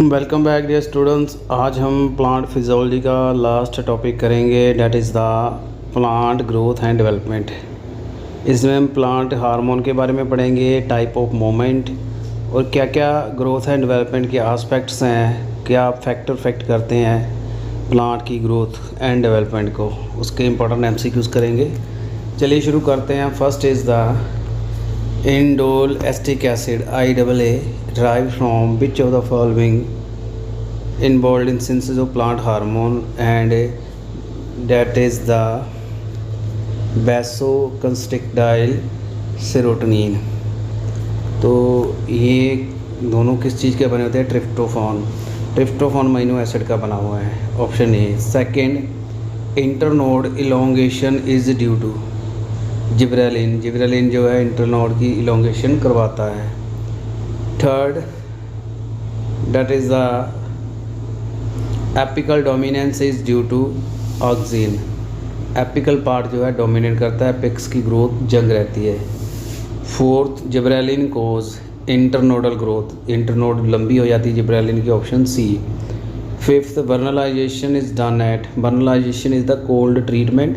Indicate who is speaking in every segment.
Speaker 1: Welcome back dear students. आज हम plant physiology का लास्ट टॉपिक करेंगे, that is the plant growth and development. इसमें हम प्लांट हार्मोन के बारे में पढ़ेंगे, टाइप ऑफ मोमेंट और क्या क्या ग्रोथ एंड डेवलपमेंट के आस्पेक्ट्स हैं, क्या फैक्टर इफेक्ट करते हैं प्लांट की ग्रोथ एंड डेवलपमेंट को, उसके इंपॉर्टेंट एमसीक्यूज़ करेंगे। चलिए शुरू करते हैं। First is the indole acetic acid IAA derived from which of the following involved in synthesis of plant hormone, and that is the vasoconstrictile serotonin। तो ये दोनों किस चीज़ के बने होते हैं? ट्रिप्टोफान अमीनो एसिड का बना हुआ है, option A. Second, internode elongation is due to gibberellin जो है इंटरनोड की इलोंगेशन करवाता है। Third, that is the apical dominance is due to auxin. Apical part जो है डोमिनेट करता है, एपिक्स की ग्रोथ जंग रहती है। Fourth, gibberellin causes internodal growth, internode लंबी हो जाती है जिब्रेलिन की, option C. Fifth, vernalization is done at, vernalization is the cold treatment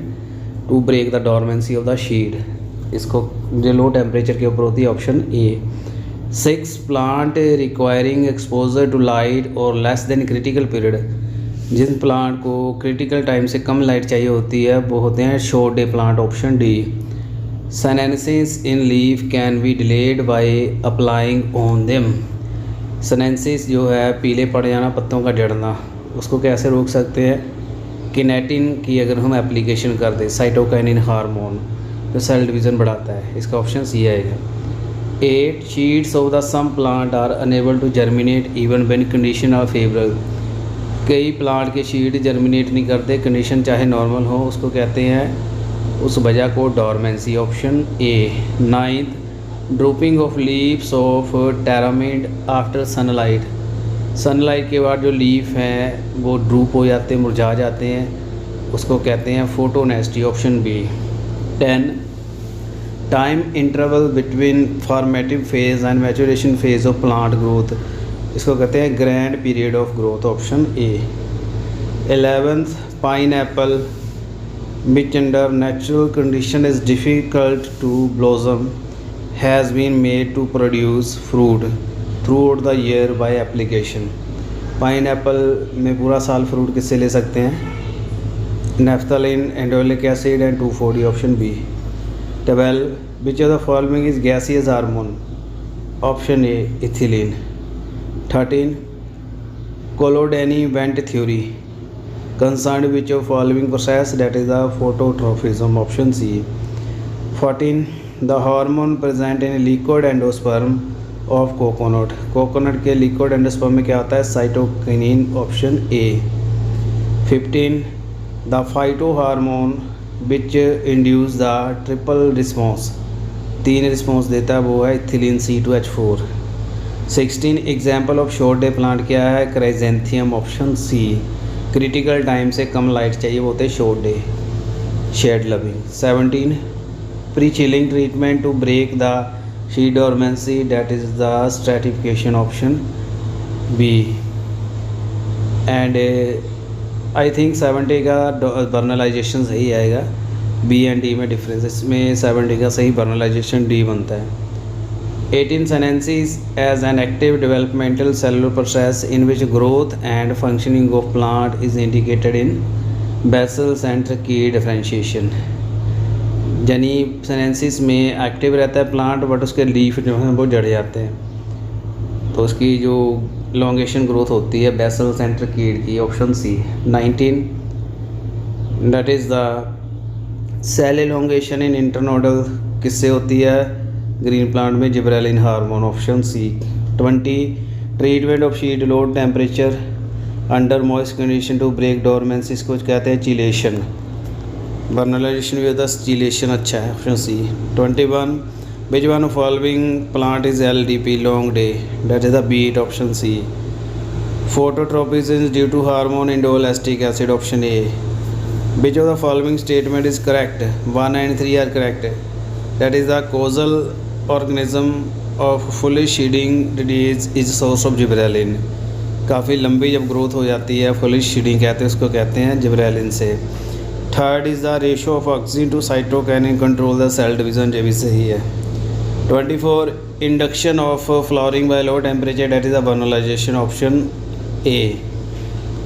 Speaker 1: to break the dormancy of the seed. इसको जो लो टेम्परेचर के ऊपर होती है, option A. Six, plant requiring exposure to light और लेस देन क्रिटिकल पीरियड, जिन plant को critical time से कम लाइट चाहिए होती है वो होते हैं short day plant, option D. Senescence in leaf can be delayed by applying on them. Senescence जो है पीले पड़ जाना, पत्तों का जड़ना, उसको कैसे रोक सकते हैं? किनेटिन की अगर हम एप्लीकेशन कर दें, साइटोकाइनिन हार्मोन जो सेल डिवीज़न बढ़ाता है, इसका ऑप्शन सी आएगा। 8, seeds of the some plant are unable to germinate even when condition are favourable. कई प्लांट के शीड जर्मिनेट नहीं करते, कंडीशन चाहे नॉर्मल हो, उसको कहते हैं उस वजह को dormancy, option A. 9th, drooping of leaves of टेरामिड आफ्टर सनलाइट। सनलाइट के बाद जो लीफ हैं वो ड्रूप हो जाते हैं, मुरझा जाते हैं, उसको कहते हैं photonasty, option B. 10, time interval between formative phase and maturation phase of plant growth, इसको कहते हैं grand period of growth, option A. 11th, pineapple which under natural condition is difficult to blossom has been made to produce fruit throughout the year by application. Pineapple में पूरा साल fruit किससे ले सकते हैं? Naphthalene, indolic acid and 2,4-D, option B. 12, which of the following is gaseous hormone, option A ethylene. 13, Cholodny Went theory concern which of following process, that is the phototropism, option C. 14, the hormone present in liquid endosperm of coconut के liquid endosperm में क्या होता है? Cytokinin, option A. 15, the phyto hormone which induce the triple response, 3 response देता है, वो है ethylene C2H4। 16, example of short day plant क्या है? Chrysanthemum, option C. Critical time से कम लाइट चाहिए वो होते हैं short day, shade loving. 17, pre chilling treatment to break the seed dormancy, that is the stratification, option B. And I think 70 का vernalization सही आएगा, बी एंड डी में डिफरेंस, इसमें 70 का सही बर्नलाइजेशन डी बनता है। 18, senescence as an active developmental cellular process in which growth and functioning of plant is indicated in basal centre की डिफरेंशिएशन। यानी सेनेंसिस में एक्टिव रहता है प्लांट, बट उसके लीफ जो हैं वो जड़ जाते हैं, तो उसकी जो इलोंगेशन ग्रोथ होती है बेसल सेंटर कीड की, option C. 19, that is the cell elongation in internodal किससे होती है? ग्रीन प्लांट में gibberellin hormone, option C. 20, treatment of seed low temperature under moist condition to break dormancy, इसको कहते हैं चिलेशन। बर्नलाइजेशन भी होता है, चिलेशन अच्छा है, option C. 21, which one following plant is LDP long day, that is the beet, option C. Phototropism due to hormone indole acetic acid, option A. Which of the following statement is correct? 1 and 3 are correct, that is the causal organism of fully shedding disease is source of gibberellin. काफ़ी लंबी जब growth हो जाती है fully शीडिंग कहते हैं, उसको कहते हैं जिब्रेलिन से। Third is the ratio of oxygen to cytokinin control the cell division, ये भी सही है। 24 induction of flowering by low temperature, that is the vernalization, option A.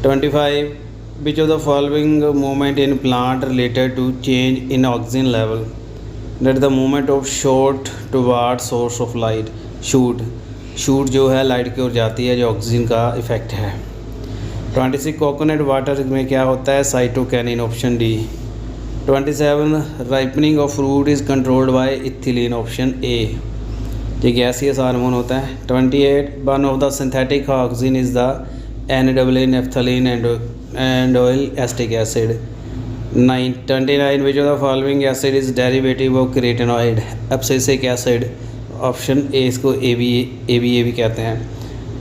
Speaker 1: 25 which of the following movement in plant related to change in oxygen level, that is the movement of shoot toward source of light, shoot जो है light की ओर जाती है, जो oxygen का effect है। 26 coconut water में क्या होता है, cytokinin, option D. 27 ripening of fruit is controlled by ethylene, option A, ये गैसियस हार्मोन होता है। 28 one of the synthetic oxygen is the NAA naphthalene and oil acetic acid. 29 which of the following acid is derivative of carotenoid, abscisic acid, option A, इसको A B कहते हैं।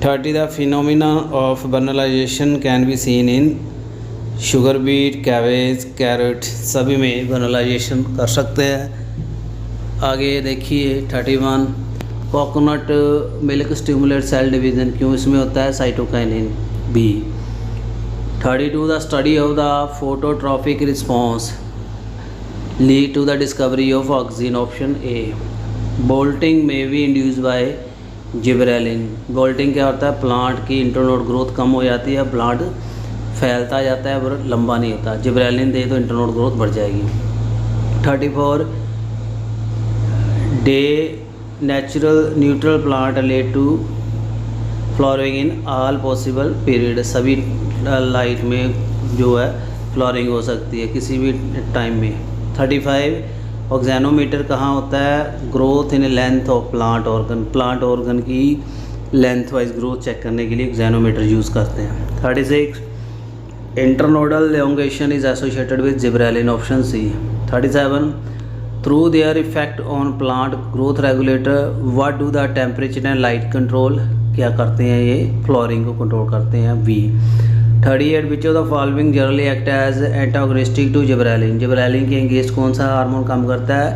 Speaker 1: 30 the phenomena of vernalization can be seen in sugar beet, cabbage, carrot, सभी में vernalization कर सकते हैं। आगे देखिए 31 coconut milk stimulate cell division, क्यों इसमें होता है, cytokinin, B. 32 the study of the phototropic response lead to the discovery of oxygen, option A. Bolting में be induce by gibberellin, bolting क्या होता है, प्लांट की इंटरनोड ग्रोथ कम हो जाती है, प्लांट फैलता जाता है पर लंबा नहीं होता, जिब्रेलिन दे तो इंटरनोड ग्रोथ बढ़ जाएगी। 34 day natural neutral plant led to flowering in all possible period, सभी लाइट में जो है फ्लावरिंग हो सकती है किसी भी टाइम में। 35 ऑक्सीनोमीटर कहाँ होता है, growth in length of plant organ की लेंथ वाइज ग्रोथ चेक करने के लिए ऑक्सीनोमीटर यूज़ करते हैं। 36 internodal elongation is associated with gibberellin, option C. 37 through their effect on plant growth regulator, what do the temperature and light control, क्या करते हैं ये, फ्लोरिंग को कंट्रोल करते हैं, B. 38 which of the following generally act as antagonistic to gibberellin, gibberellin के against कौन सा हार्मोन काम करता है,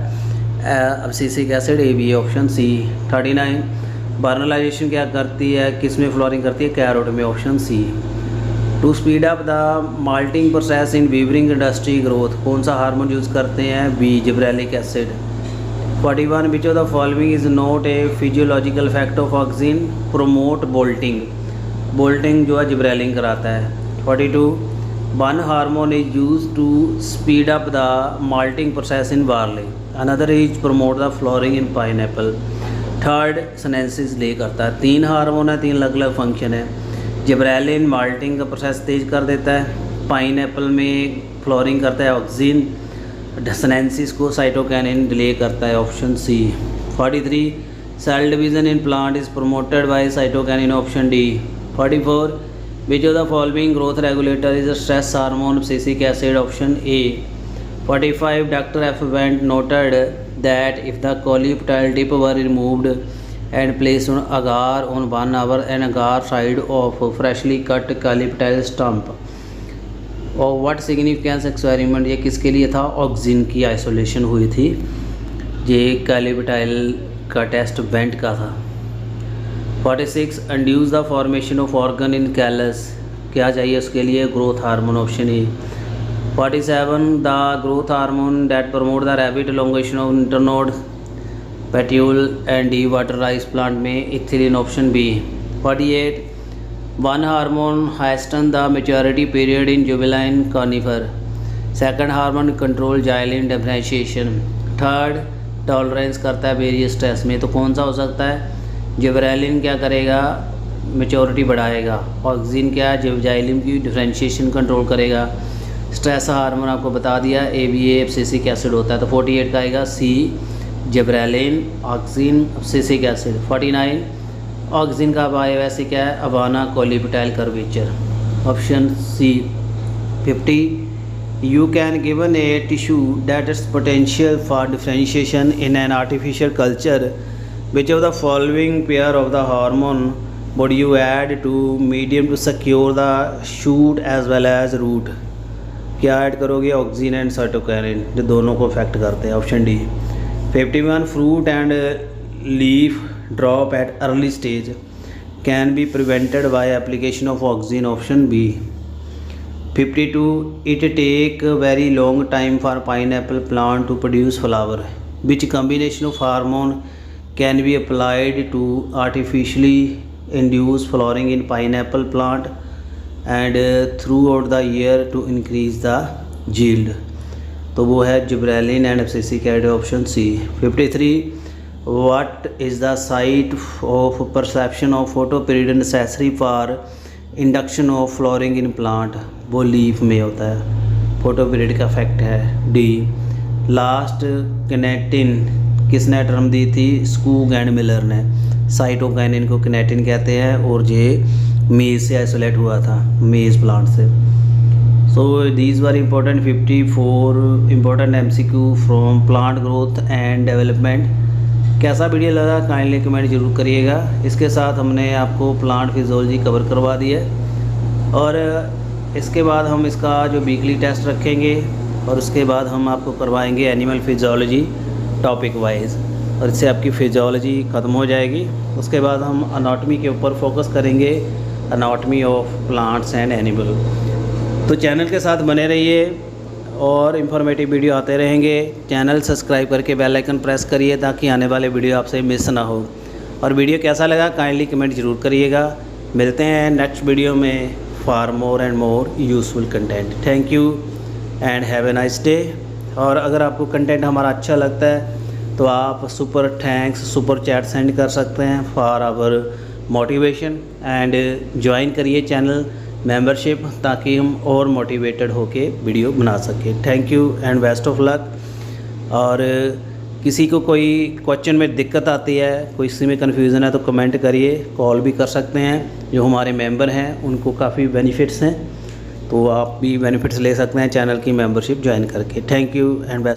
Speaker 1: abscisic acid, A B, option C. 39 vernalization क्या करती है, किस में फ्लोरिंग करती है, कैरोट में, option C. To speed up the malting process in brewing industry growth, कौन सा हार्मोन यूज़ करते हैं, B, gibberellic acid. 41 which of the following is not a physiological effect of oxygen promote bolting, bolting जो है gibberellin कराता है। 42 one hormone is use to speed up the malting process in barley, another is promote the flowering in pineapple. Third senescence ले करता है, 3 hormone है, 3 अलग अलग फंक्शन है। जिब्रेलिन माल्टिंग का प्रोसेस तेज कर देता है, पाइनएप्पल में फ्लोरिंग करता है ऑक्सीजन, सिनेंसिस को साइटोकाइनिन डिले करता है, option C. 43 cell division in plant is promoted by cytokinin, option D. 44 which of the following growth regulator is a stress hormone, abscisic acid, option A. 45 doctor F Went noted that if the coleoptile tip were removed and place on agar on 1 hour an agar side of freshly cut coleoptile stump, और what significance experiment, ये किसके लिए था, oxygen की isolation हुई थी, ये कोलिप्टाइल का टेस्ट वेंट का था। 46 induce the formation of organ in callus, क्या चाहिए उसके लिए, growth hormone, option A. 47 the growth hormone that promote the rapid elongation of internode, petiole and deep water rice plant में ethylene, option B. 48 one hormone hasten the maturity period in juvenile conifer, second hormone control xylem differentiation. Third tolerance करता है various stress में, तो कौन सा हो सकता है, जिब्रेलिन क्या करेगा, मेच्योरिटी बढ़ाएगा, ऑक्सीजन क्या है, जाइलिन की डिफरेंशिएशन कंट्रोल करेगा, स्ट्रेस हार्मोन आपको बता दिया, ए बी ए अब्सिसिक एसिड होता है, तो 48 का आएगा C, gibberellin, oxygen, abscisic acid. 49 oxygen का बायोएसिड क्या है, Avena coleoptile curvature, option C. 50 you can given a tissue that is potential for differentiation in an artificial culture, which of the following pair of the hormone would you add to medium to secure the shoot as well as root, क्या add करोगे, oxygen and cytokinin, जो दोनों को affect करते हैं, option D. 51 fruit and leaf drop at early stage, can be prevented by application of auxin, option B. 52 it take a very long time for pineapple plant to produce flower. Which combination of hormone can be applied to artificially induce flowering in pineapple plant and throughout the year to increase the yield? तो वो है gibberellin and abscisic acid, option C. 53 what is the site of perception of photoperiod necessary for induction of flowering in plant? वो leaf में होता है, photoperiod का fact है. D last किनेटिन किसने टर्म दी थी? स्कूग एंड मिलर ने. साइटोकाइनिन को किनेटिन कहते हैं और ये मेज से आइसोलेट हुआ था, मेज प्लांट से. So these were important 54 important MCQ from plant growth and development. कैसा वीडियो लगा काइंडली कमेंट जरूर करिएगा. इसके साथ हमने आपको प्लांट फिजियोलॉजी कवर करवा दी है और इसके बाद हम इसका जो वीकली टेस्ट रखेंगे और उसके बाद हम आपको करवाएंगे एनिमल फिजियोलॉजी टॉपिक वाइज, और इससे आपकी फिजियोलॉजी ख़त्म हो जाएगी. उसके बाद हम अनाटमी के ऊपर फोकस करेंगे, anatomy of plants and animal. तो चैनल के साथ बने रहिए और इन्फॉर्मेटिव वीडियो आते रहेंगे. चैनल सब्सक्राइब करके बेल आइकन प्रेस करिए ताकि आने वाले वीडियो आपसे मिस ना हो. और वीडियो कैसा लगा काइंडली कमेंट ज़रूर करिएगा. मिलते हैं नेक्स्ट वीडियो में for more and more useful content. Thank you and have a nice day. और अगर आपको कंटेंट हमारा अच्छा लगता है तो आप super thanks super chat send कर सकते हैं for our motivation and join करिए चैनल मेंबरशिप ताकि हम और मोटिवेटेड होके वीडियो बना सकें. Thank you and best of luck. और किसी को कोई क्वेश्चन में दिक्कत आती है, कोई इसी में कन्फ्यूज़न है तो कमेंट करिए, कॉल भी कर सकते हैं. जो हमारे मेंबर हैं उनको काफ़ी बेनिफिट्स हैं, तो आप भी बेनिफिट्स ले सकते हैं चैनल की मेंबरशिप ज्वाइन करके. Thank you and best.